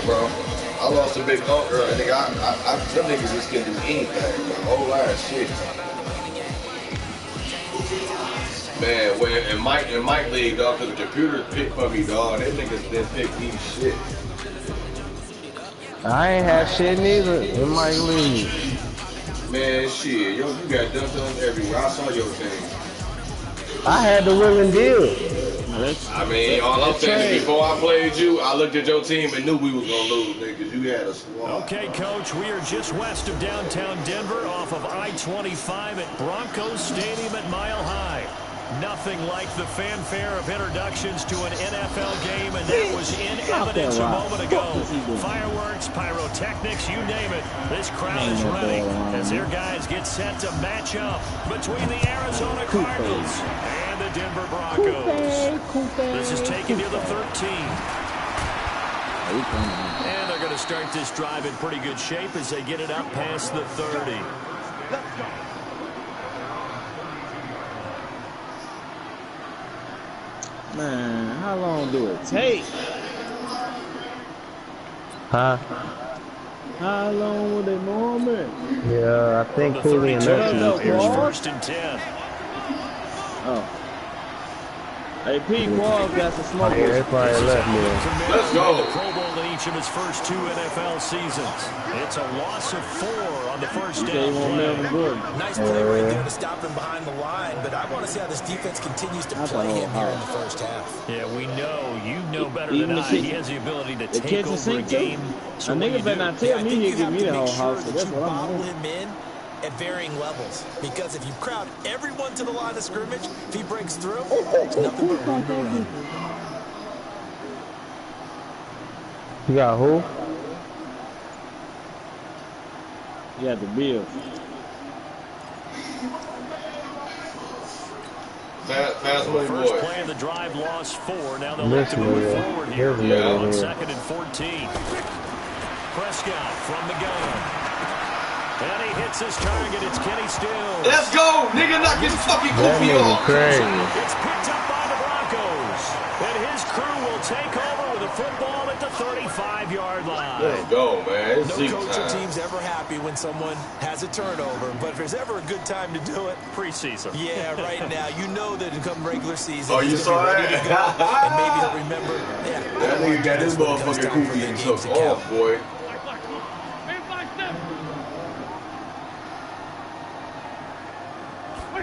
bro. I lost a big unk earlier, nigga. Them niggas just can't do anything, bro. Whole lot of shit. Man, when Mike league, dog, cause the computer picked for me, dog. Them niggas didn't pick me shit. I ain't have shit neither in my league. Man, shit, yo, you got done everywhere. I saw your thing. I had the willing deal. I mean, all I'm saying is before I played you, I looked at your team and knew we was gonna lose, nigga, because you had a squad. Okay, Coach, we are just west of downtown Denver off of I-25 at Broncos Stadium at Mile High. Nothing like the fanfare of introductions to an NFL game, and that was in evidence a moment ago. Fireworks, pyrotechnics, you name it. This crowd is ready as their guys get set to match up between the Arizona Cardinals and the Denver Broncos. This is taken to the 13. And they're going to start this drive in pretty good shape as they get it up past the 30. Let's go. Man, how long do it take? Huh? How long would they moment? Yeah, I think Cooley and Nurse. Here's 1st and 10. Oh. Hey, Pete Qualls got some smoke. Yeah, they probably left me. Let's go. The Pro Bowl in each of his first 2 NFL seasons. It's a loss of 4 on the first down play. Nice play right there to stop him behind the line, but I want to see how this defense continues to play him here in the first half. Yeah, we know. You know better than I. He has the ability to take over a game. So a nigga better not tell me he give me the whole house. So that's what I'm doing. Him in at varying levels, because if you crowd everyone to the line of scrimmage, if he breaks through, it's nothing but room to run. You got who? You got the Bills. Fast move, boy. First play of the drive, lost 4. Now they'll look to move forward here. On 2nd and 14. Prescott from the gun. And he hits his target. It's Kenny Stills. Let's go, nigga! Knock his fucking goofy off. It's picked up by the Broncos, and his crew will take over with a football at the 35-yard line. Let's go, man. It's no coach or team's ever happy when someone has a turnover, but if there's ever a good time to do it, preseason. Yeah, right now. You know that come regular season. Oh, you saw that? And maybe he'll remember. Yeah, that nigga got his motherfucking goofy and took off, boy.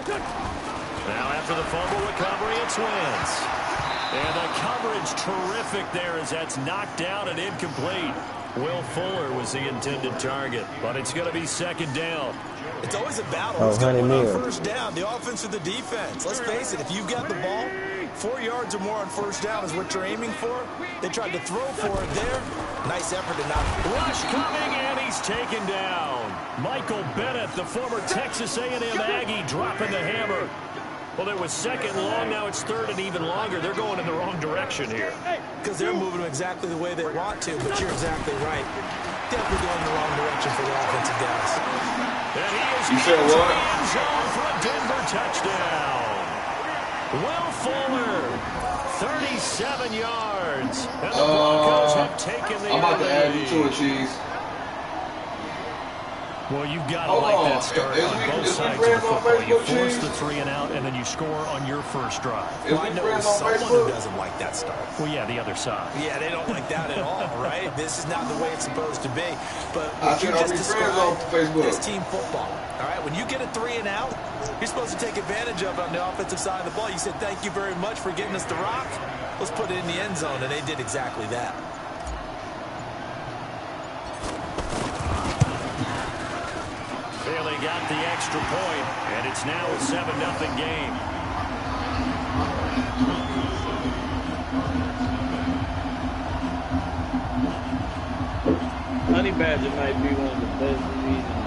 Now after the fumble recovery, it's Wentz. And the coverage terrific there as that's knocked down and incomplete. Will Fuller was the intended target, but it's going to be 2nd down. It's always a battle. It's going on first down, the offense or the defense. Let's face it, if you've got the ball, 4 yards or more on first down is what you're aiming for. They tried to throw for it there. Nice effort to not. Rush coming, and he's taken down. Michael Bennett, the former Texas A&M Aggie, dropping the hammer. Well, it was 2nd long, now it's 3rd and even longer. They're going in the wrong direction here. Because they're moving them exactly the way they want to, but you're exactly right. Definitely going in the wrong direction for the offensive guys. And he is you said what? End zone for a Denver touchdown. Will Fuller, 37 yards. And the Broncos have taken the I'm about to add you to it, Cheese. Well, you've got to like that start on both sides of the football. You force the 3 and out, and then you score on your first drive. Well, I know someone who doesn't like that start. Well, yeah, the other side. Yeah, they don't like that at all, right? This is not the way it's supposed to be. But you just described this team football, all right? When you get a 3 and out, you're supposed to take advantage of it on the offensive side of the ball. You said, thank you very much for getting us the rock. Let's put it in the end zone, and they did exactly that. Bailey got the extra point, and it's now a 7-0 game. Honey Badger might be one of the best reasons.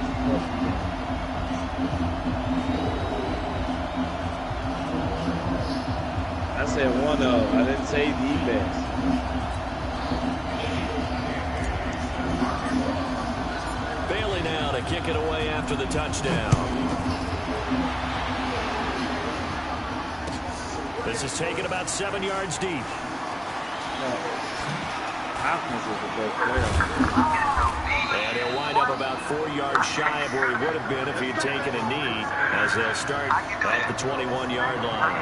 I said one of, I didn't say the best. Bailey now to kick it away after the touchdown. This is taken about 7 yards deep. Hopkins is the best player. And he'll wind up about 4 yards shy of where he would have been if he had taken a knee, as they'll start at the 21-yard line.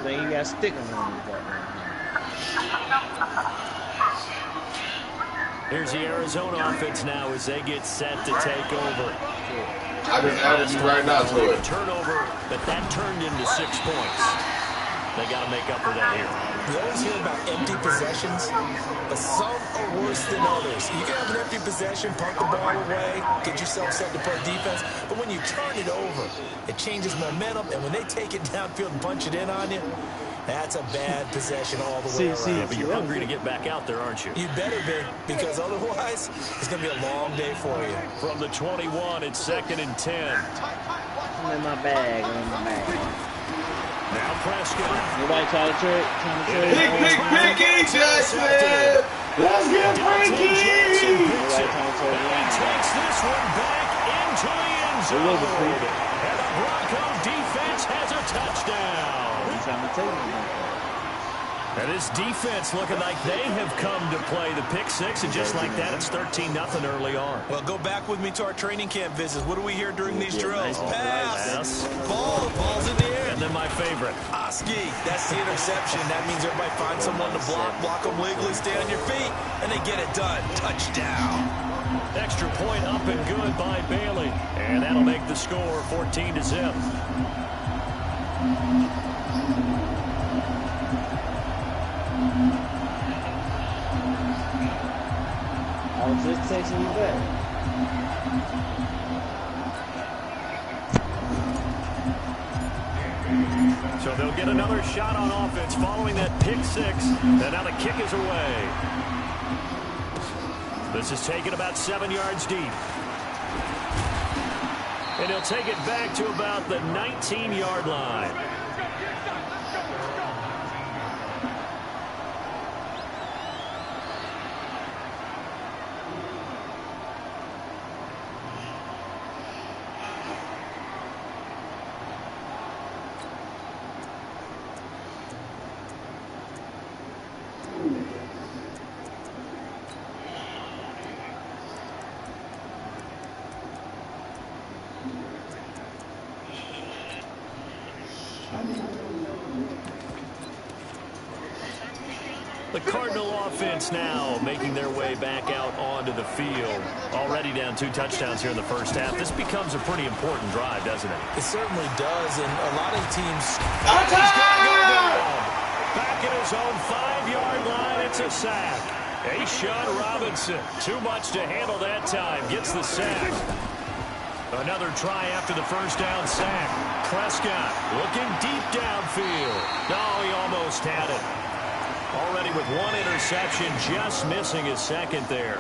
You got stick on him. Here's the Arizona offense now as they get set to take over. I just added you right now to it. Turnover, but that turned into 6 points. They got to make up for that here. We always hear about empty possessions, but some are worse than others. You can have an empty possession, punt the ball away, get yourself set to play defense, but when you turn it over, it changes momentum, and when they take it downfield and punch it in on you, that's a bad possession all the way around. Yeah, but you're hungry to get back out there, aren't you? You better be, because otherwise, it's going to be a long day for you. From the 21, it's 2nd and 10. I'm in my bag. Now Prescott. Nobody trying to trade. Pick, Jackson! Let's get Frankie! He takes this one back into the end zone. And the Bronco defense has a touchdown. And this defense looking like they have come to play the pick six, and just like that, it's 13-0 early on. Well, go back with me to our training camp visits. What do we hear during these drills? Pass. Ball's in the air. And then my favorite. Oski, that's the interception. That means everybody finds someone to block them legally, stay on your feet, and they get it done. Touchdown. Extra point up and good by Bailey. And that'll make the score 14-0. I was just texting you back. So they'll get another shot on offense following that pick six. And now the kick is away. This is taken about 7 yards deep. And he'll take it back to about the 19-yard line. The Cardinal offense now making their way back out onto the field. Already down 2 touchdowns here in the first half. This becomes a pretty important drive, doesn't it? It certainly does, and a lot of teams... Back at his own 5-yard line, it's a sack. A'Shawn Robinson, too much to handle that time, gets the sack. Another try after the first down sack. Prescott looking deep downfield. Oh, he almost had it. Already with 1 interception, just missing his second there.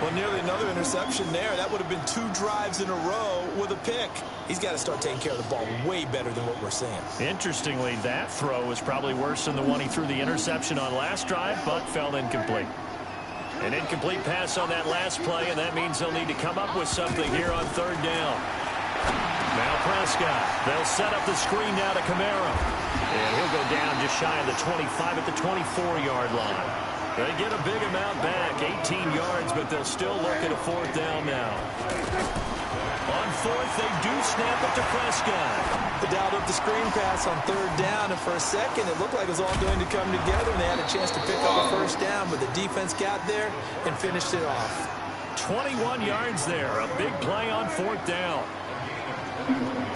Well, nearly another interception there. That would have been 2 drives in a row with a pick. He's got to start taking care of the ball way better than what we're seeing. Interestingly, that throw was probably worse than the one he threw the interception on last drive, but fell incomplete. An incomplete pass on that last play, and that means they'll need to come up with something here on 3rd down. Now Prescott. They'll set up the screen now to Camaro. And he'll go down just shy of the 25 at the 24-yard line. They get a big amount back, 18 yards, but they'll still look at a 4th down now. On 4th, they do snap it to Prescott. They dialed up the screen pass on 3rd down, and for a second, it looked like it was all going to come together, and they had a chance to pick up a 1st down, but the defense got there and finished it off. 21 yards there, a big play on 4th down.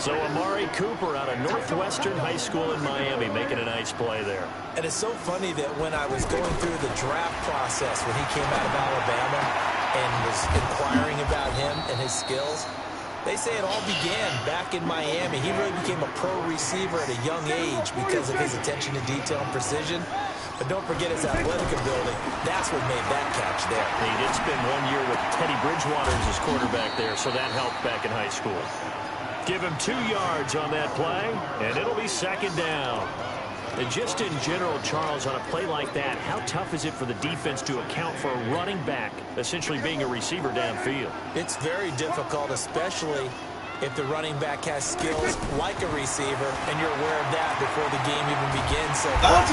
So Amari Cooper out of Northwestern High School in Miami making a nice play there. And it's so funny that when I was going through the draft process when he came out of Alabama and was inquiring about him and his skills, they say it all began back in Miami. He really became a pro receiver at a young age because of his attention to detail and precision. But don't forget his athletic ability. That's what made that catch there. He did spend 1 year with Teddy Bridgewater as his quarterback there, so that helped back in high school. Give him 2 yards on that play, and it'll be 2nd down. And just in general, Charles, on a play like that, how tough is it for the defense to account for a running back essentially being a receiver downfield? It's very difficult, especially if the running back has skills like a receiver, and you're aware of that before the game even begins. So brought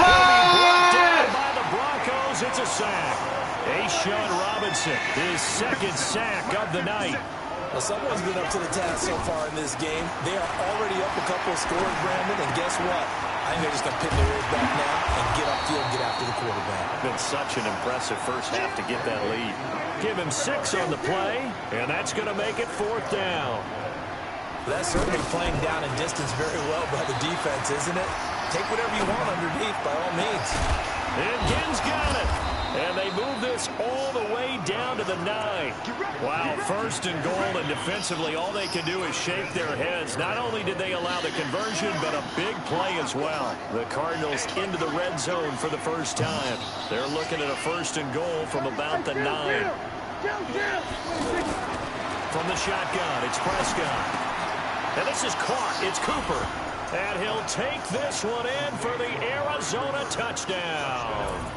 down by the Broncos. It's a sack. A'Shawn Robinson, his second sack of the night. Well, someone's been up to the task so far in this game. They are already up a couple of scores, Brandon, and guess what? I think they're just going to pin their ears back now and get upfield and get after the quarterback. Been such an impressive first half to get that lead. Give him 6 on the play, and that's going to make it 4th down. That's certainly playing down and distance very well by the defense, isn't it? Take whatever you want underneath, by all means. And Ginn's got it. And they move this all the way down to the 9. Wow, 1st and goal, and defensively, all they can do is shake their heads. Not only did they allow the conversion, but a big play as well. The Cardinals into the red zone for the first time. They're looking at a 1st and goal from about the 9. From the shotgun, it's Prescott. And this is caught. It's Cooper. And he'll take this one in for the Arizona touchdown.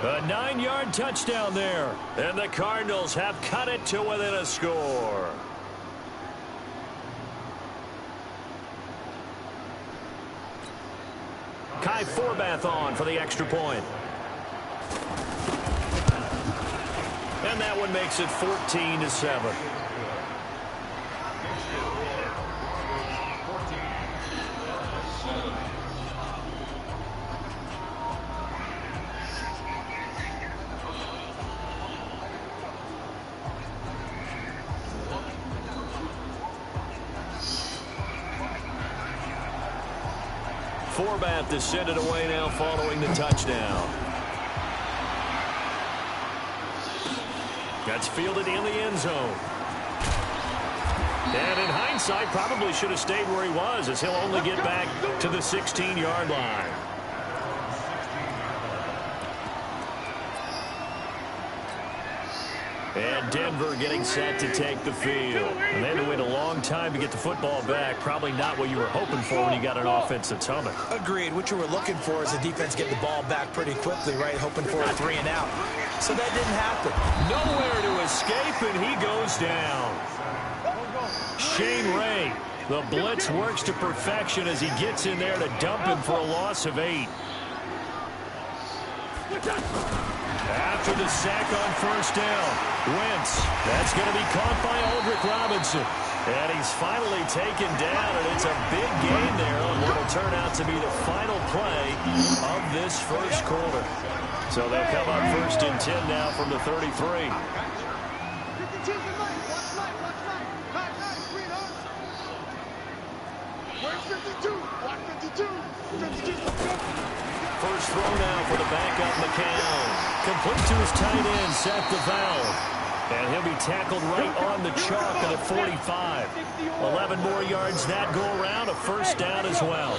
A 9-yard touchdown there. And the Cardinals have cut it to within a score. Kai Forbath on for the extra point. And that one makes it 14-7. Forbath to send it away now following the touchdown. That's fielded in the end zone. And in hindsight, probably should have stayed where he was, as he'll only get back to the 16-yard line. And Denver getting set to take the field. And they had to wait a long time to get the football back. Probably not what you were hoping for when you got an offense that's humming. Agreed. What you were looking for is the defense get the ball back pretty quickly, right? Hoping for a 3 and out. So that didn't happen. Nowhere to escape, and he goes down. Shane Ray, the blitz works to perfection as he gets in there to dump him for a loss of 8. After the sack on 1st down, Wentz. That's going to be caught by Aldrick Robinson. And he's finally taken down, and it's a big gain there on what will turn out to be the final play of this first quarter. So they'll come up 1st and 10 now from the 33. First throw now for the backup McCown. Complete to his tight end, Seth DeValve. And he'll be tackled right on the chalk at a 45. 11 more yards that go around, a 1st down as well.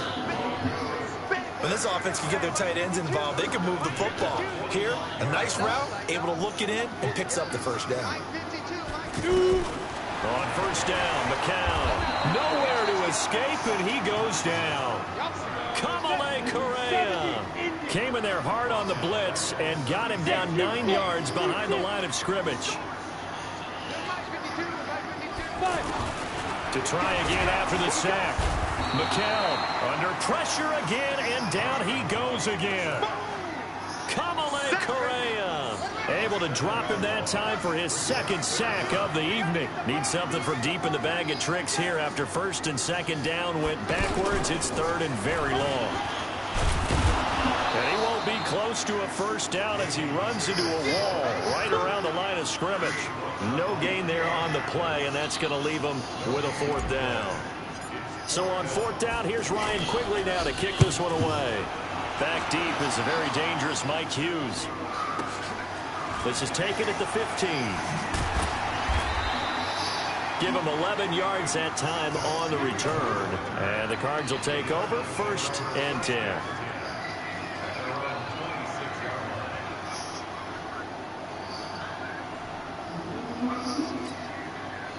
When this offense can get their tight ends involved, they can move the football. Here, a nice route, able to look it in, and picks up the 1st down. On 1st down, McCown. Nowhere to escape, and he goes down. Kamale Correa came in there hard on the blitz and got him down 9 yards behind the line of scrimmage. To try again after the sack. McCown under pressure again, and down he goes again. Kamale Correa able to drop him that time for his 2nd sack of the evening. Needs something from deep in the bag of tricks here after 1st and 2nd down went backwards. It's 3rd and very long. And he won't be close to a 1st down as he runs into a wall right around the line of scrimmage. No gain there on the play, and that's going to leave him with a 4th down. So on 4th down, here's Ryan Quigley now to kick this one away. Back deep is a very dangerous Mike Hughes. This is taken at the 15. Give him 11 yards that time on the return. And the Cards will take over 1st and 10.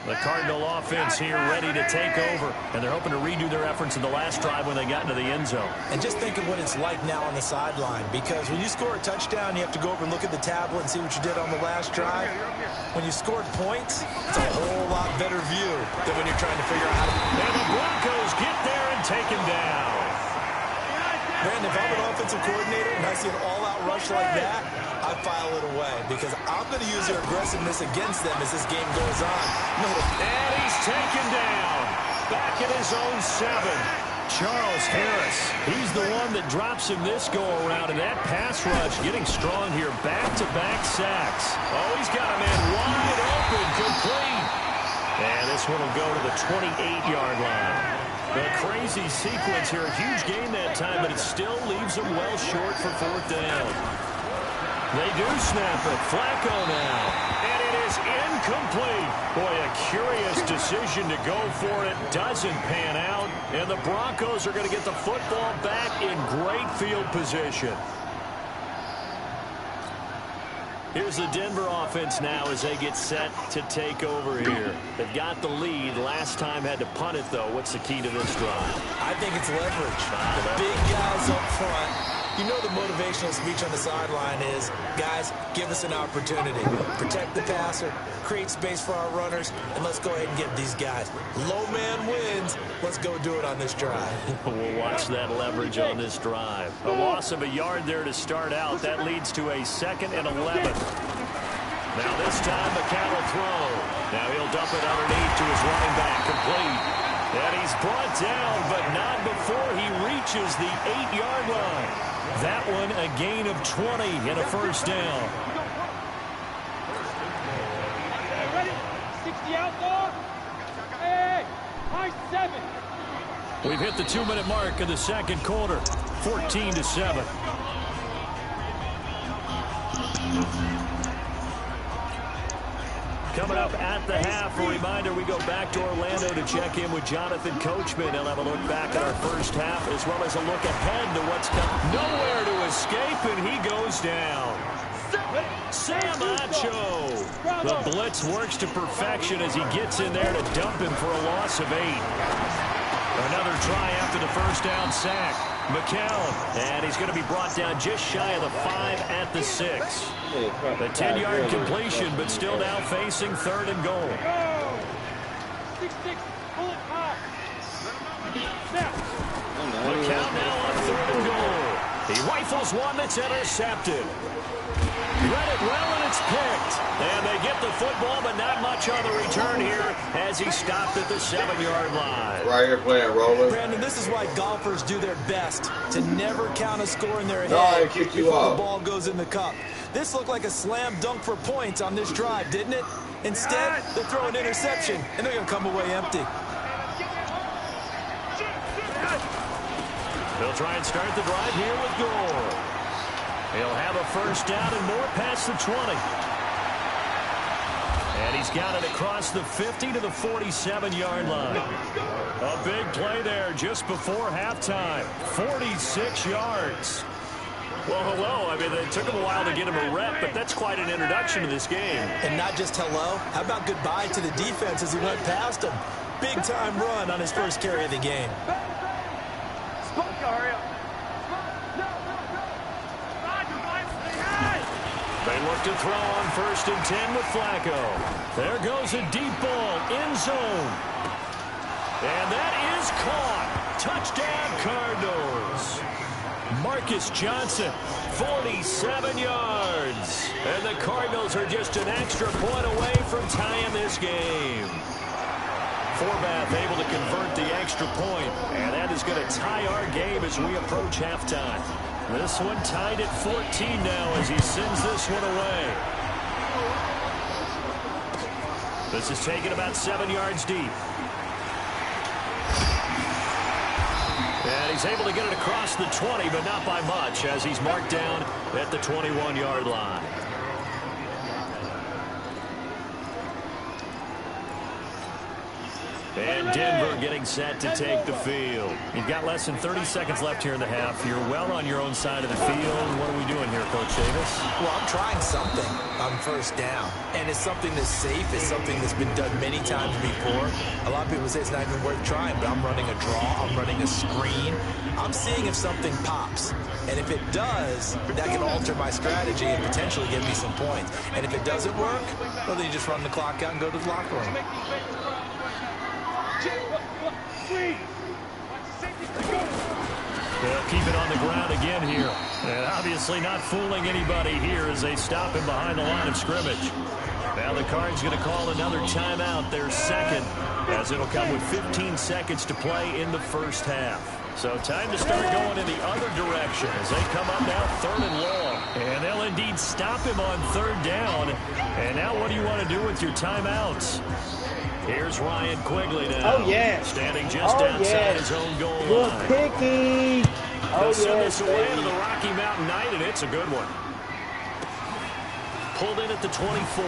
The Cardinal offense here ready to take over, and they're hoping to redo their efforts in the last drive when they got into the end zone. And just think of what it's like now on the sideline, because when you score a touchdown, you have to go over and look at the tablet and see what you did on the last drive. When you scored points, it's a whole lot better view than when you're trying to figure out how to... And the Broncos get there and take him down. Man, if I'm an offensive coordinator and I see an all-out rush like that, I file it away because I'm going to use their aggressiveness against them as this game goes on. And he's taken down. Back at his own 7. Charles Harris, he's the one that drops him this go-around, and that pass rush getting strong here. Back-to-back sacks. Oh, he's got a man wide open, complete. And this one will go to the 28-yard line. A crazy sequence here. A huge gain that time, but it still leaves them well short for 4th down. They do snap it. Flacco now. And it is incomplete. Boy, a curious decision to go for it. Doesn't pan out. And the Broncos are going to get the football back in great field position. Here's the Denver offense now as they get set to take over here. They've got the lead. Last time had to punt it, though. What's the key to this drive? I think it's leverage. The big guys up front. You know the motivational speech on the sideline is, guys, give us an opportunity. Protect the passer, create space for our runners, and let's go ahead and get these guys. Low man wins. Let's go do it on this drive. We'll watch that leverage on this drive. A loss of a yard there to start out. That leads to a 2nd and 11. Now this time, McCown will throw. Now he'll dump it underneath to his running back, complete. And he's brought down, but not before he reaches the 8-yard line. That one a gain of 20 and a 1st down. Ready? 60 out there. Hey, high 7. We've hit the 2-minute mark of the 2nd quarter. 14-7. Coming up at the half, a reminder, we go back to Orlando to check in with Jonathan Coachman. He'll have a look back at our first half as well as a look ahead to what's coming. Nowhere to escape, and he goes down. Sam Acho. The blitz works to perfection as he gets in there to dump him for a loss of 8. Another try after the 1st down sack. McCown, and he's going to be brought down just shy of the 5 at the 6. A 10-yard completion, but still now facing 3rd and goal. 6-6, pull it high. McCown now on 3rd and goal. He rifles one that's intercepted. Read it well, and it's picked. And they get the football, but not much on the return here as he stopped at the 7-yard line. Right here playing roller. Brandon, this is why golfers do their best to never count a score in their No, I head kicked you before off. the ball goes in the cup. This looked like a slam dunk for points on this drive, didn't it? Instead, they throw an interception, and they're going to come away empty. They'll try and start the drive here with Gore. He'll have a 1st down and more past the 20. And he's got it across the 50 to the 47-yard line. A big play there just before halftime. 46 yards. Well, hello. I mean, it took him a while to get him a rep, but that's quite an introduction to this game. And not just hello. How about goodbye to the defense as he went past him? Big-time run on his first carry of the game. They look to throw on 1st and 10 with Flacco. There goes a deep ball, end zone. And that is caught. Touchdown, Cardinals. Marcus Johnson, 47 yards. And the Cardinals are just an extra point away from tying this game. Forbath able to convert the extra point. And that is going to tie our game as we approach halftime. This one tied at 14 now as he sends this one away. This is taken about 7 yards deep. And he's able to get it across the 20, but not by much as he's marked down at the 21-yard line. And Denver getting set to take the field. You've got less than 30 seconds left here in the half. You're well on your own side of the field. What are we doing here, Coach Davis? Well, I'm trying something on first down. And it's something that's safe. It's something that's been done many times before. A lot of people say it's not even worth trying, but I'm running a draw. I'm running a screen. I'm seeing if something pops. And if it does, that can alter my strategy and potentially give me some points. And if it doesn't work, well, then you just run the clock out and go to the locker room. They'll keep it on the ground again here. And obviously not fooling anybody here as they stop him behind the line of scrimmage. Now the Card's going to call another timeout, their second, as it'll come with 15 seconds to play in the first half. So time to start going in the other direction as they come up now 3rd and long. And they'll indeed stop him on 3rd down. And now what do you want to do with your timeouts? Here's Ryan Quigley now. Oh, yeah. Standing just outside his own goal Good line. picky. They'll send this away to the Rocky Mountain Night, and it's a good one. Pulled in at the 24.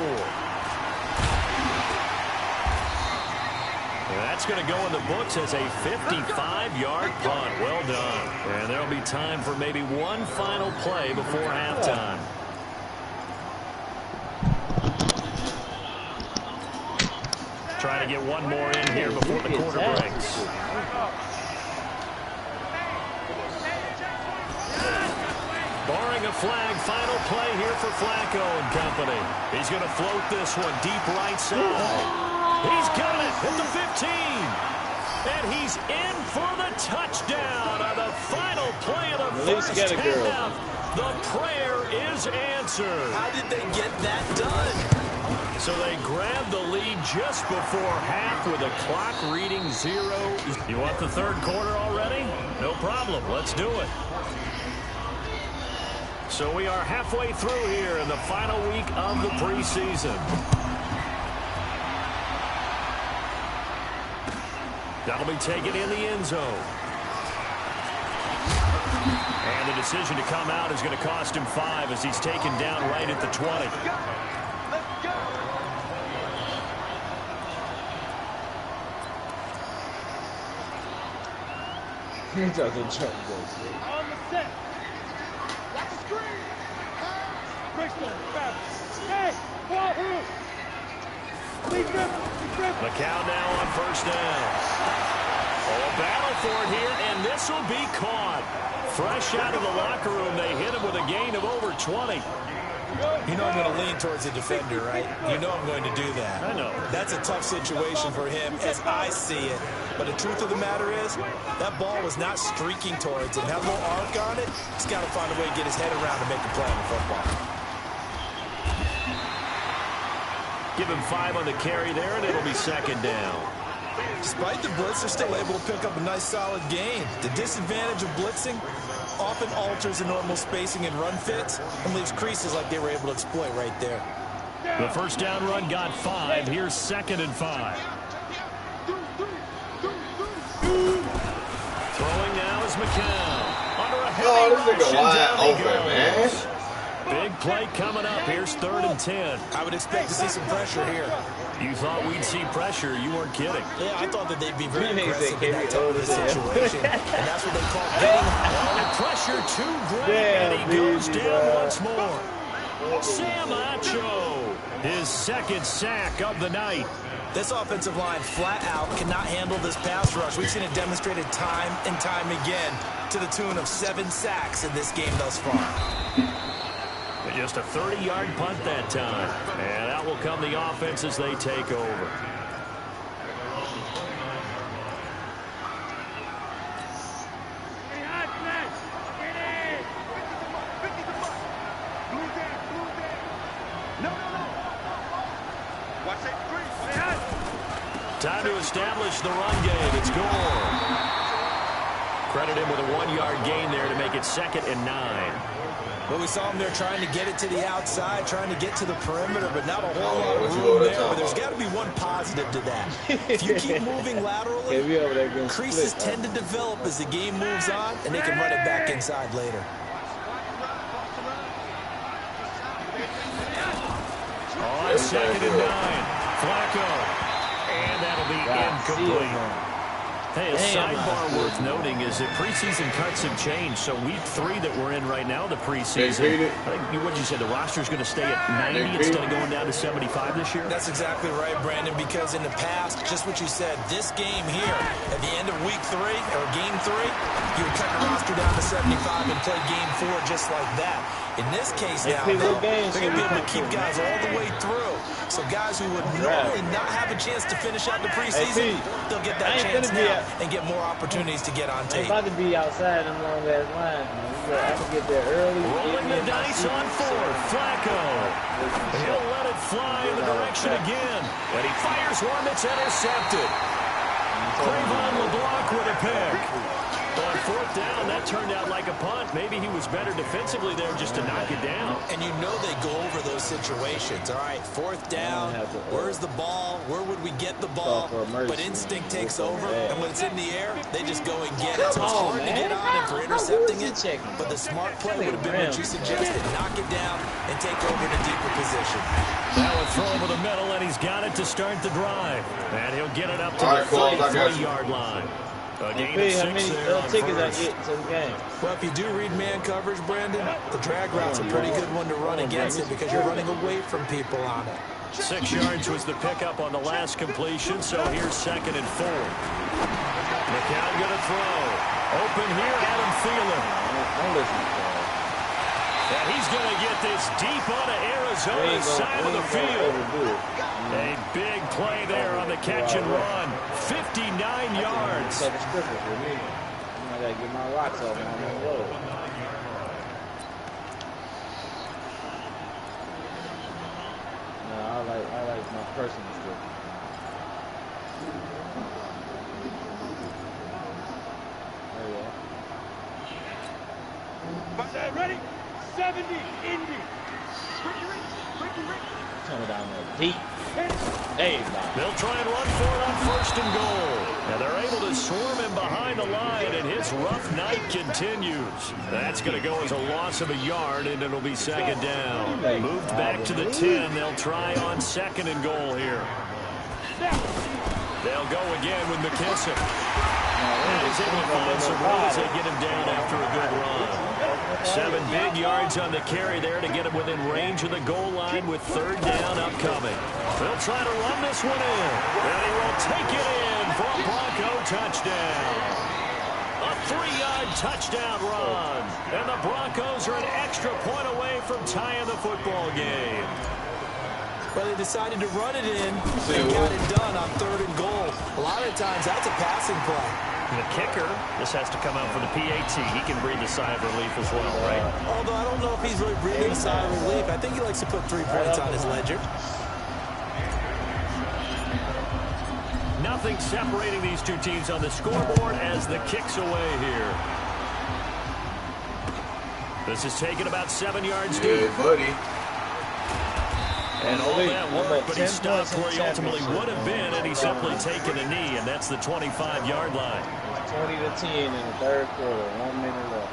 That's going to go in the books as a 55-yard punt. Well done. And there'll be time for maybe one final play before halftime. Trying to get one more in here before the quarter breaks. Barring a flag, final play here for Flacco and company. He's going to float this one deep right side. He's got it at the 15. And he's in for the touchdown on the final play of the first half. The prayer is answered. How did they get that done? So they grabbed the lead just before half with a clock reading 0. You want the third quarter already? No problem. Let's do it. So we are halfway through here in the final week of the preseason. That'll be taken in the end zone. And the decision to come out is going to cost him 5 as he's taken down right at the 20. He doesn't jump this. On the set. Watch the screen. Brixton, fast. Hey, ball who? Leave grip. McCown now on first down. Oh, a battle for it here, and this will be caught. Fresh out of the locker room, they hit him with a gain of over 20. You know I'm going to lean towards the defender, right? You know I'm going to do that. I know. That's a tough situation for him as I see it. But the truth of the matter is, that ball was not streaking towards it. That little arc on it, he's got to find a way to get his head around and make a play on the football. Give him 5 on the carry there, and it'll be second down. Despite the blitz, they're still able to pick up a nice solid gain. The disadvantage of blitzing often alters the normal spacing and run fits and leaves creases like they were able to exploit right there. The first down run got 5. Here's 2nd and 5. Throwing now is McCown. Under a heavy this nigga wide open, man. Big play coming up. Here's 3rd and 10. I would expect to see some pressure here. You thought we'd see pressure. You weren't kidding. Yeah, I thought that they'd be very aggressive in that type of situation. And that's what they call getting the pressure too great, and he goes down once more. Sam Acho, his 2nd sack of the night. This offensive line flat out cannot handle this pass rush. We've seen it demonstrated time and time again to the tune of 7 sacks in this game thus far. Just a 30-yard punt that time. And out will come the offense as they take over. Time to establish the run game. It's Gore. Credit him with a 1-yard gain there to make it 2nd and 9. Well, we saw him there trying to get it to the outside, trying to get to the perimeter, but not a whole lot of room there. But there's got to be one positive to that. If you keep moving laterally, creases tend to develop as the game moves on, and they can run it back inside later. On 2nd and 9, Flacco. And that'll be incomplete. Hey, a sidebar worth noting is that preseason cuts have changed. So week 3 that we're in right now, the preseason, I think what did you say, the roster's going to stay at 90 instead of going down to 75 this year? That's exactly right, Brandon, because in the past, just what you said, this game here, at the end of week 3, or game 3, you would cut the roster down to 75 and play game 4 just like that. In this case now, they're going to be able to keep guys all the way through. So guys who would normally not have a chance to finish out the preseason, they'll get that chance now and get more opportunities to get on tape. I'm about to be outside in long ass lines, man. I can get there early. Rolling the dice on 4th. Flacco. He'll let it fly in the direction again. And he fires one that's intercepted. Cravon LeBlanc with a pick. On 4th down, that turned out like a punt. Maybe he was better defensively there just to knock it down. And you know they go over those situations. All right, 4th down, where's the ball? Where would we get the ball? But instinct takes over, and when it's in the air, they just go and get it. So it's hard to get on him for intercepting it, but the smart play would have been what you suggested. Knock it down and take over in a deeper position. That will throw over the middle, and he's got it to start the drive. And he'll get it up to the 33-yard line. A gain of 6 there on tickets I get to the game. Well, if you do read man coverage, Brandon, the drag route's a pretty good one to run against it because you're running away from people on it. 6 yards was the pickup on the last completion, so here's 2nd and 4. McCown going to throw. Open here, Adam Thielen. And he's going to get this deep onto Arizona's side of the field. A big play there on the catch and run. 59 yards. I got to get my rocks off on the road. No, I like my personal stuff. There you go. Ready? 70, Indy. Turn it down there deep. Hey, they'll try and run for it on 1st and goal. And they're able to swarm him behind the line, and his rough night continues. That's going to go as a loss of a yard, and it'll be 2nd down. Moved back to the 10. They'll try on 2nd and goal here. They'll go again with McKissick. He's able to find some room as they get him down after a good run. 7 big yards on the carry there to get him within range of the goal line with 3rd down upcoming. They'll try to run this one in. And he will take it in for a Bronco touchdown. A 3-yard touchdown run. And the Broncos are an extra point away from tying the football game. Well, they decided to run it in and got it done on 3rd and goal. A lot of times, that's a passing play. The kicker, this has to come out for the PAT. He can breathe a sigh of relief as well, right? Although I don't know if he's really breathing a sigh of relief. I think he likes to put 3 points on his ledger. Nothing separating these two teams on the scoreboard as the kick's away here. This is taken about 7 yards deep. Buddy. And all that work, but he stopped where he ultimately would have been, and he's simply taken a knee, and that's the 25-yard line. 20 to 10 in the 3rd quarter, 1 minute left.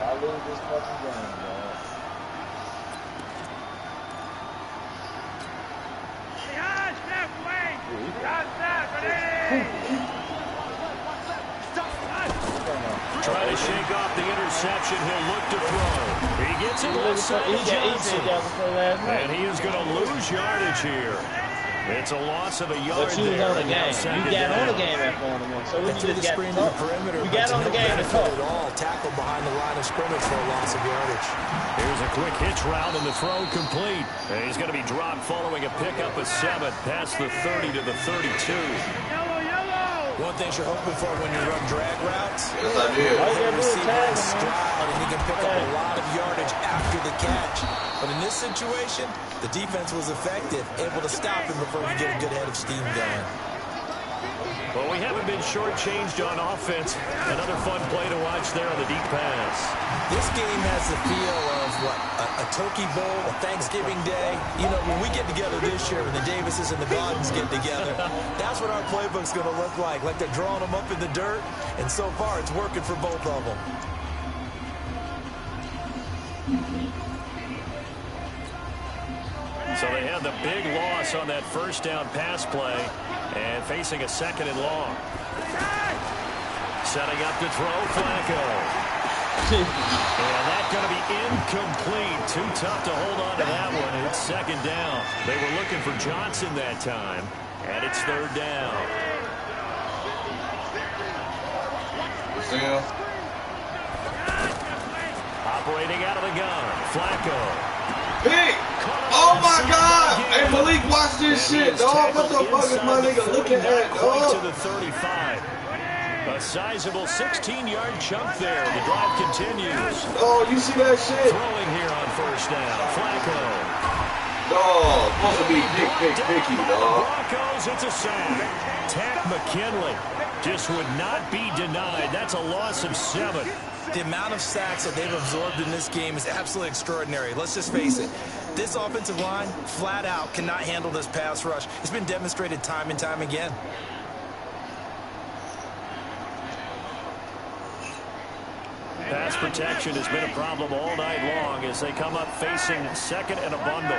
I lose this fucking game, man. Behind, step away. Outside, ready. Try to shake off the interception. He'll look to throw. He gets it left side to Johnson. And he is going to lose yardage here. It's a loss of a yard but you there. was on the game. You got on the game at 4 in the morning. So when you just got screen to the perimeter, you got on the game to talk. Tackled behind the line of scrimmage for a loss of yardage. Here's a quick hitch route and the throw complete. And he's going to be dropped following a pickup of 7 past the 30 to the 32. One thing you're hoping for when you run drag routes, yes, I did. the receiver in stride, and he can pick up a lot of yardage after the catch. But in this situation, the defense was effective, able to stop him before he get a good head of steam going. Well, we haven't been shortchanged on offense. Another fun play to watch there on the deep pass. This game has the feel of, what, a turkey bowl, a Thanksgiving day. You know, when we get together this year, when the Davises and the Gardens get together, that's what our playbook's going to look like they're drawing them up in the dirt, and so far it's working for both of them. So they had the big loss on that 1st down pass play. And facing a 2nd and long. Setting up to throw, Flacco. And that's going to be incomplete. Too tough to hold on to that one. It's 2nd down. They were looking for Johnson that time. And it's 3rd down. See him? Operating out of the gun. Flacco. Pick! Oh my God! Hey Malik, watch this shit, dog. What the fuck is my nigga looking at, dog? To the 35. A sizable 16-yard chunk there. The drive continues. Oh, you see that shit? Throwing here on 1st down. Flacco. Dog, supposed to be picky, dog. Broncos, it's a sack. Tack McKinley just would not be denied. That's a loss of 7. The amount of sacks that they've absorbed in this game is absolutely extraordinary. Let's just face it. This offensive line, flat out, cannot handle this pass rush. It's been demonstrated time and time again. Pass protection has been a problem all night long as they come up facing 2nd and a bundle.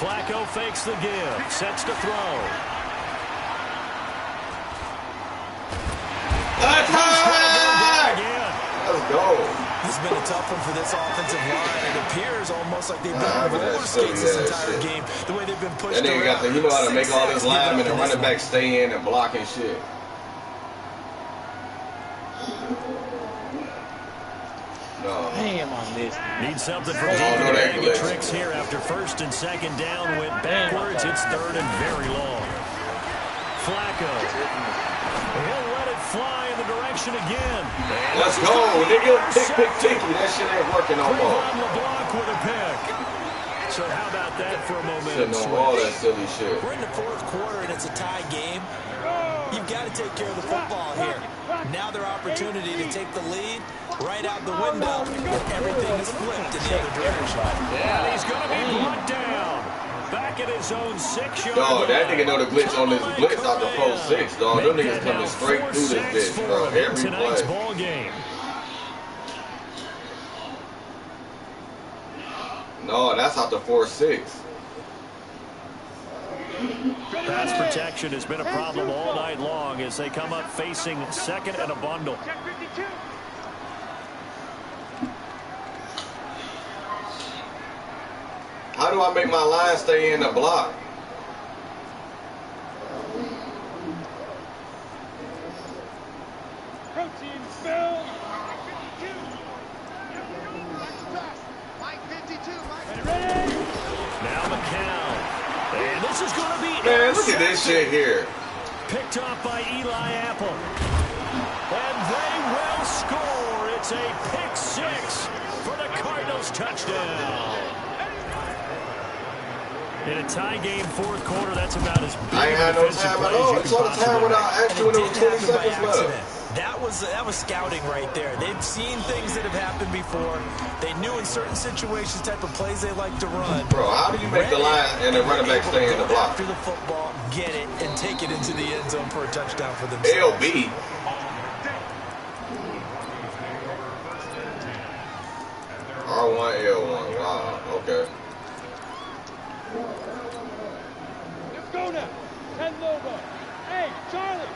Flacco fakes the give, sets to throw. Let's go. This has been a tough one for this offensive line. It appears almost like they've been on roller skates this entire game. The way they've been pushed that nigga around. got the, you know how to make all these linemen and running back stay in and block and shit. No. Damn, I missed it. Need something from deep in the bag of tricks here after 1st and 2nd down. Went backwards. It's 3rd and very long. Flacco. He'll let it fly in the direction again. Let's go, nigga. Pick. That shit ain't working no more. LeBlanc with a pick. So how about that for a momentum switch? All that silly shit. We're in the 4th quarter and it's a tie game. You've got to take care of the football here. Now their opportunity to take the lead right out the window. Everything is flipped in the other direction. And he's going to be brought down. Back at his own 6-yard line. Dog, that nigga know the glitch on this blitz out the 4-6, dog. Them niggas coming straight through this bitch, bro. Every play. Ball game. No, that's out the 4-6. Pass protection has been a problem all night long as they come up facing 2nd and a bundle. How do I make my line stay in the block? Protein spell. Now McCown. And this is going to be... Man, look at this shit here. Picked off by Eli Apple. And they will score. It's a pick 6 for the Cardinals touchdown. In a tie game, 4th quarter, that's about as big I ain't had no time at all. It's all the time without actually when it was 20 seconds left. That was scouting right there. They've seen things that have happened before. They knew in certain situations type of plays they like to run. Bro, how do you make the line and the running back stay in the block? After the football, get it, and take it into the end zone for a touchdown for themselves. LB. R1, L1. Wow, okay. Let's go now. 10 logo. Hey, Charlie.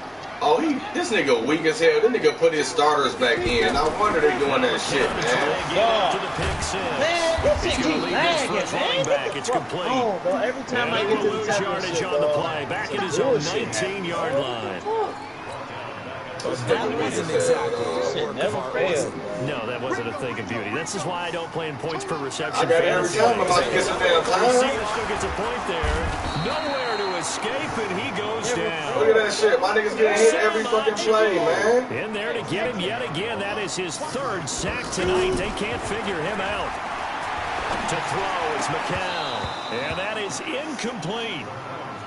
Oh, this nigga weak as hell. This nigga put his starters back in. No wonder they doing that shit, man. Man, this shit keep lagging, man. It's complete. Oh, bro, every time I get to the top of yardage on the play. Back at his own 19-yard line. That wasn't exactly shit never failed. No, that wasn't a thing of beauty. This is why I don't play in points per reception. I got every time I'm about to get some damn time. Receiver still gets a point there. Nowhere to escape, and he goes down. Look at that shit. My niggas getting hit every fucking play, man. In there to get him yet again. That is his 3rd sack tonight. They can't figure him out. To throw, it's McCown. And that is incomplete.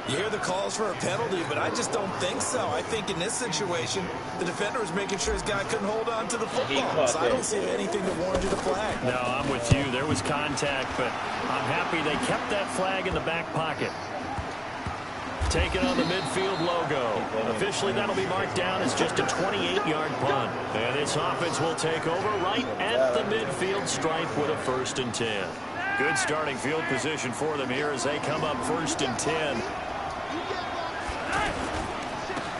You hear the calls for a penalty, but I just don't think so. I think in this situation, the defender was making sure his guy couldn't hold on to the football. So I don't see anything that warranted a flag. No, I'm with you. There was contact, but I'm happy they kept that flag in the back pocket. Taking on the midfield logo. Officially, that'll be marked down as just a 28-yard punt. And this offense will take over right at the midfield stripe with a 1st and 10. Good starting field position for them here as they come up 1st and 10.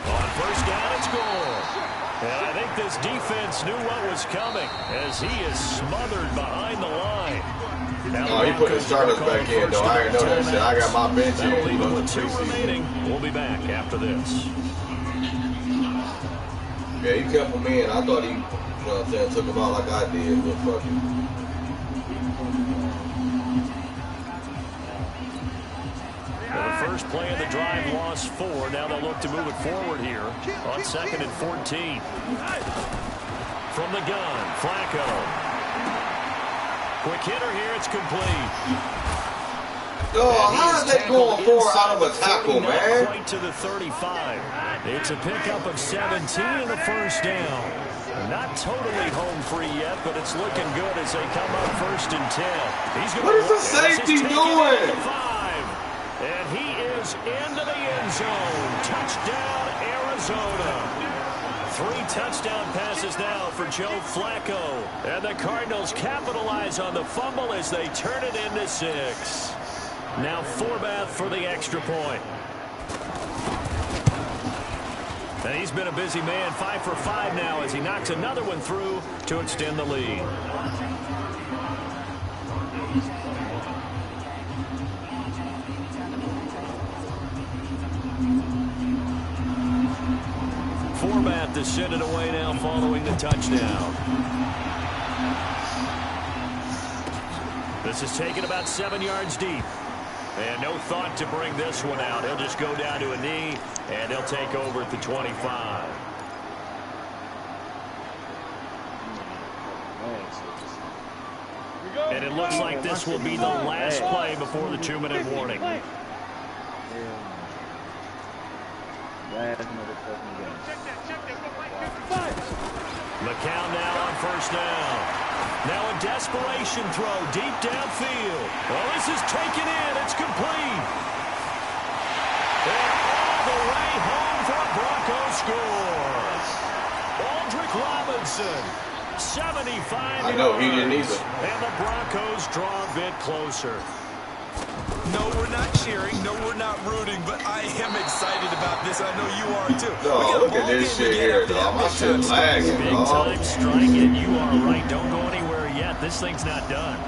On 1st down, it's goal. And I think this defense knew what was coming as he is smothered behind the line. Oh, he put his starters back in, though. I didn't know that shit. I got my bench in. That'll leave him with 2 remaining. We'll be back after this. Yeah, he kept him in. I thought he, you know what I'm saying, took him out like I did, but fuck it. Well, the first play of the drive lost 4. Now they'll look to move it forward here on 2nd and 14. From the gun, Flacco. Quick hitter here, it's complete. Oh, how is that going 4 out of a tackle, man? Right to the 35. It's a pickup of 17 and a 1st down. Not totally home free yet, but it's looking good as they come up 1st and 10. What is the safety doing? And he is into the end zone. Touchdown, Arizona. 3 touchdown passes now for Joe Flacco. And the Cardinals capitalize on the fumble as they turn it into 6. Now Forbath for the extra point. And he's been a busy man, 5 for 5 now as he knocks another one through to extend the lead. Forbath to send it away now following the touchdown. This is taken about 7 yards deep. And no thought to bring this one out. He'll just go down to a knee, and he'll take over at the 25. And it looks like this will be the last play before the 2-minute warning. McCown now on 1st down. Now a desperation throw deep downfield. Well, this is taken in. It's complete. And all the way home for a Broncos score. Aldrick Robinson, 75 I know, he didn't either. And the Broncos draw a bit closer. No, we're not cheering. No, we're not rooting. But I am excited about this. I know you are, too. No, look at this shit here, dog. My shit lagging, Big dog. time strike, and you are right. Don't go anywhere yet. This thing's not done.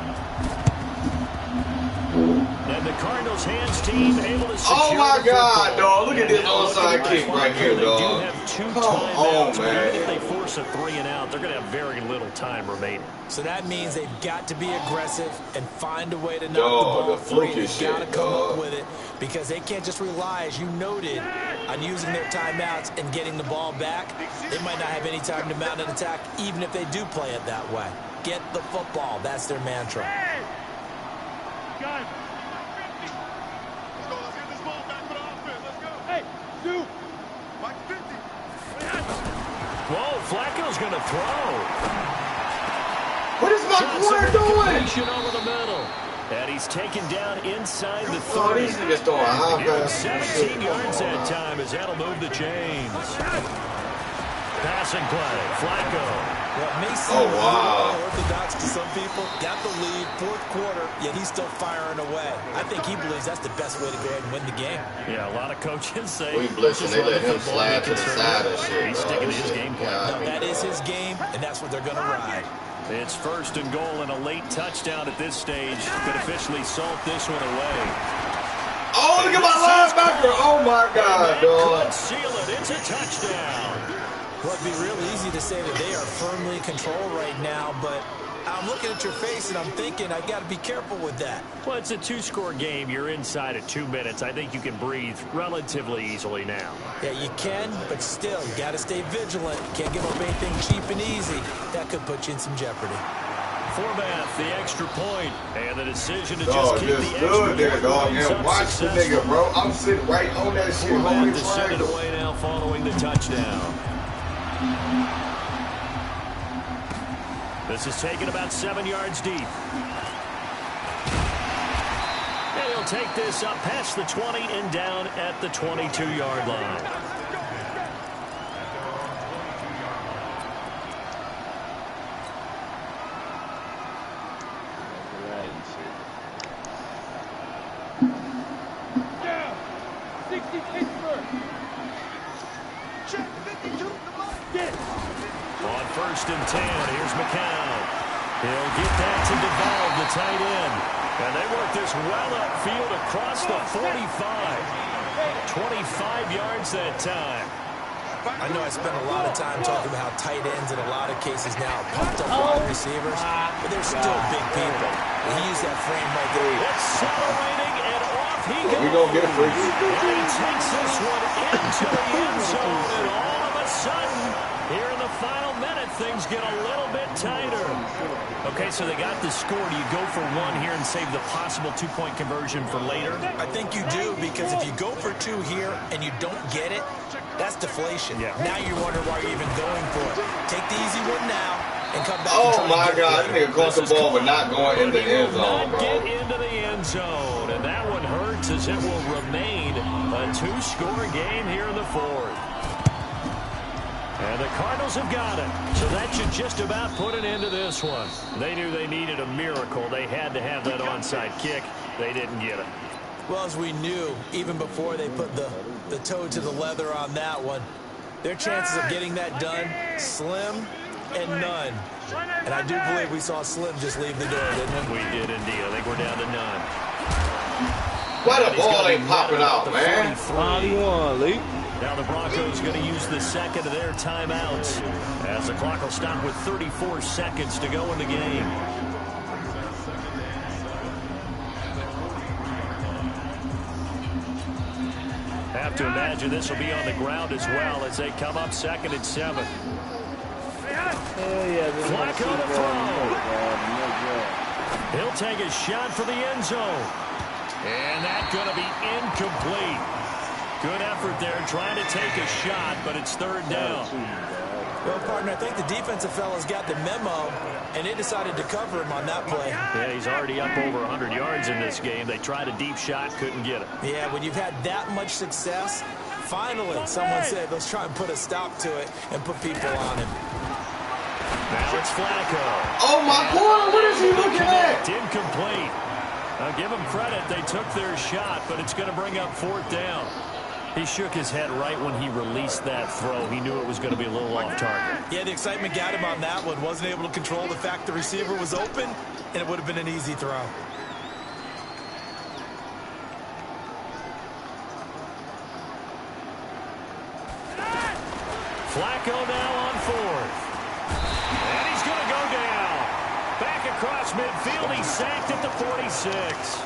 And the Cardinals hands team able to secure Oh my the God, football. dog. Look at this onside kick right here, They do dog. have 2 Come timeouts, on, but even if man. they force a 3 and out, they're going to have very little time remaining. So that means they've got to be aggressive and find a way to knock Dog, the ball the free. fluky They've got to shit, come dog. up with it because they can't just rely, as you noted, on using their timeouts and getting the ball back. They might not have any time to mount an attack, even if they do play it that way. Get the football. That's their mantra. Got him. Let's get this ball back for the offense. Let's go. Hey, dude. Mike 50. Whoa, Flacco's going to throw. What is my corner doing? Completion over the middle. And he's taken down inside the 30. Oh, these niggas throwing high Given pass. 17 yards that time as that'll move the chains. Passing play, Flacco. What may seem Oh, wow. unorthodox to some people, got the lead, 4th quarter, yet he's still firing away. I think he believes that's the best way to go ahead and win the game. Yeah, a lot of coaches say. We blitzing, they let him slide to the side and shit. He's bro. sticking to his game plan. Yeah, No, that is his game, and that's what they're going to ride. It's 1st and goal, and a late touchdown at this stage could officially salt this one away. Oh, look at my linebacker. Oh, my God, dog. Could seal it. It's a touchdown. Well, it'd be real easy to say that they are firmly in control right now, but I'm looking at your face and I'm thinking I got to be careful with that. Well, it's a 2-score game. You're inside at 2 minutes. I think you can breathe relatively easily now. Yeah, you can, but still, you got to stay vigilant. Can't give up anything cheap and easy. That could put you in some jeopardy. Forbath, the extra point, and the decision to Dog, just keep just the good there, extra dog. point And watch the nigga, bro. I'm sitting right on that shit. Holy Forbath to send it triangle. away now following the touchdown. This is taken about 7 yards deep. And he'll take this up past the 20 and down at the 22-yard line. 1st and 10. Here's McCown. He'll get that to DeValve, the tight end. And they work this well upfield across the 45. 25 yards that time. I know I spent a lot of time talking about how tight ends in a lot of cases now are pumped up wide receivers, but they're still big people. And he used that frame right there. Accelerating, and off he goes. We gonna get free. And he takes this one into the end zone, and all of a sudden, here in the final minute, things get a little bit tighter. Okay, so they got the score. Do you go for one here and save the possible two-point conversion for later? I think you do, because if you go for 2 here and you don't get it, that's deflation. Yeah. Now you're wondering why you're even going for it. Take the easy one now and come back. Oh my God, this nigga caught the ball but not going in the end zone, bro. Get into the end zone, and that one hurts as it will remain a 2-score game here in the 4th. And the Cardinals have got it. So that should just about put an end to this one. They knew they needed a miracle. They had to have that onside kick. They didn't get it. Well, as we knew, even before they put the toe to the leather on that one, their chances of getting that done, slim and none. And I do believe we saw Slim just leave the door, didn't we? We did indeed. I think we're down to none. Why the ball ain't popping out, man? Now the Broncos going to use the second of their timeouts as the clock will stop with 34 seconds to go in the game. Have to imagine this will be on the ground as well as they come up 2nd and 7. Flacco to throw. He'll take a shot for the end zone. And that's going to be incomplete. Good effort there trying to take a shot, but it's 3rd down. Well, partner, I think the defensive fellas got the memo, and they decided to cover him on that play. Yeah, he's already up over 100 yards in this game. They tried a deep shot, couldn't get it. Yeah, when you've had that much success, finally someone said, let's try and put a stop to it and put people on him. Now it's Flacco. Oh, my God, what is he looking at? Incomplete. Now, give them credit. They took their shot, but it's going to bring up 4th down. He shook his head right when he released that throw. He knew it was going to be a little off target. Yeah, the excitement got him on that one. Wasn't able to control the fact the receiver was open, and it would have been an easy throw. Flacco now on 4th. And he's going to go down. Back across midfield. He's sacked at the 46.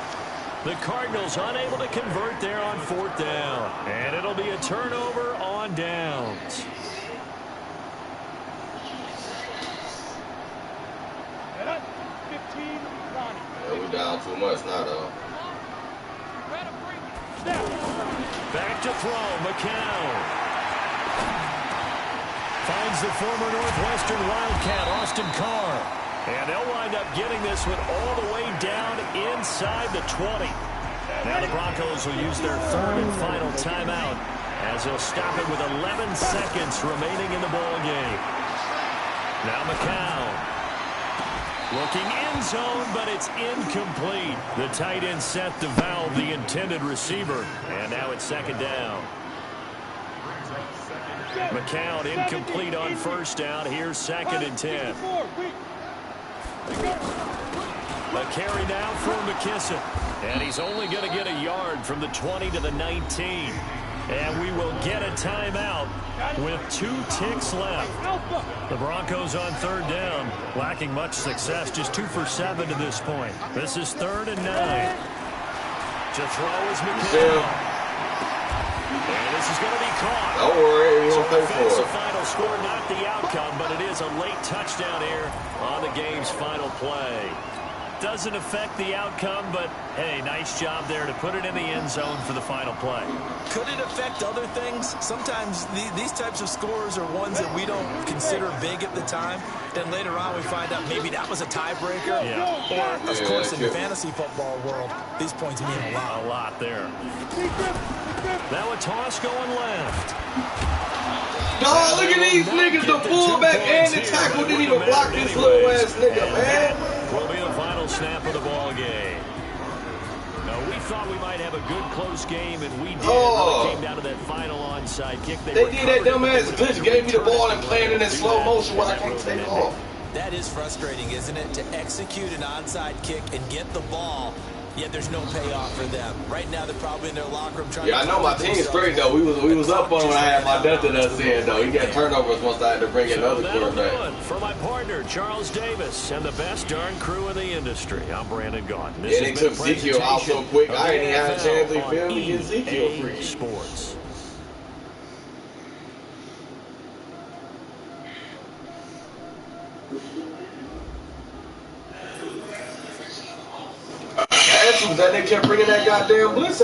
The Cardinals unable to convert there on 4th down. And it'll be a turnover on downs. Yeah, we down too much now, though. Back to throw. McCown. Finds the former Northwestern Wildcat, Austin Carr. And they'll wind up getting this one all the way down inside the 20. Now the Broncos will use their 3rd and final timeout as they'll stop it with 11 seconds remaining in the ball game. Now McCown. Looking end zone, but it's incomplete. The tight end set DeValve, the intended receiver. And now it's 2nd down. McCown incomplete on 1st down. Here's 2nd and 10. A carry now for McKissick. And he's only going to get a yard from the 20 to the 19. And we will get a timeout with 2 ticks left. The Broncos on 3rd down, lacking much success, just 2 for 7 to this point. This is 3rd and 9. To throw is McKissick. And this is going to be caught. Don't worry, we won't pay for That's it. the final score, not the outcome, but it is a late touchdown here on the game's final play. Doesn't affect the outcome, but hey, nice job there to put it in the end zone for the final play. Could it affect other things? Sometimes these types of scores are ones that we don't consider big at the time. Then later on we find out maybe that was a tiebreaker. Yeah. Or, of course, in the fantasy football world, these points mean a lot. A lot there. Now a toss going left. Dog, look at these niggas, the fullback and the tackle didn't even block this little ass nigga, man. Will be the final snap of the ball game. No, we thought we might have a good close game, and we did. Oh. When it came down to that final onside kick. They did that dumbass glitch, gave me the ball and playing in that slow motion where I can't take off. That is frustrating, isn't it? To execute an onside kick and get the ball, yet there's no payoff for them. Right now, they're probably in their locker room trying to... Yeah, I know my team is straight, though. We was up on when I had my death to us in, though. He got turnovers once I had to bring in another quarterback. For my partner, Charles Davis, and the best darn crew in the industry, I'm Brandon Gaunt. Yeah, they took Ezekiel out so quick. I ain't even had a chance to film me get Ezekiel free. Sports. That nigga kept bringing that goddamn blitz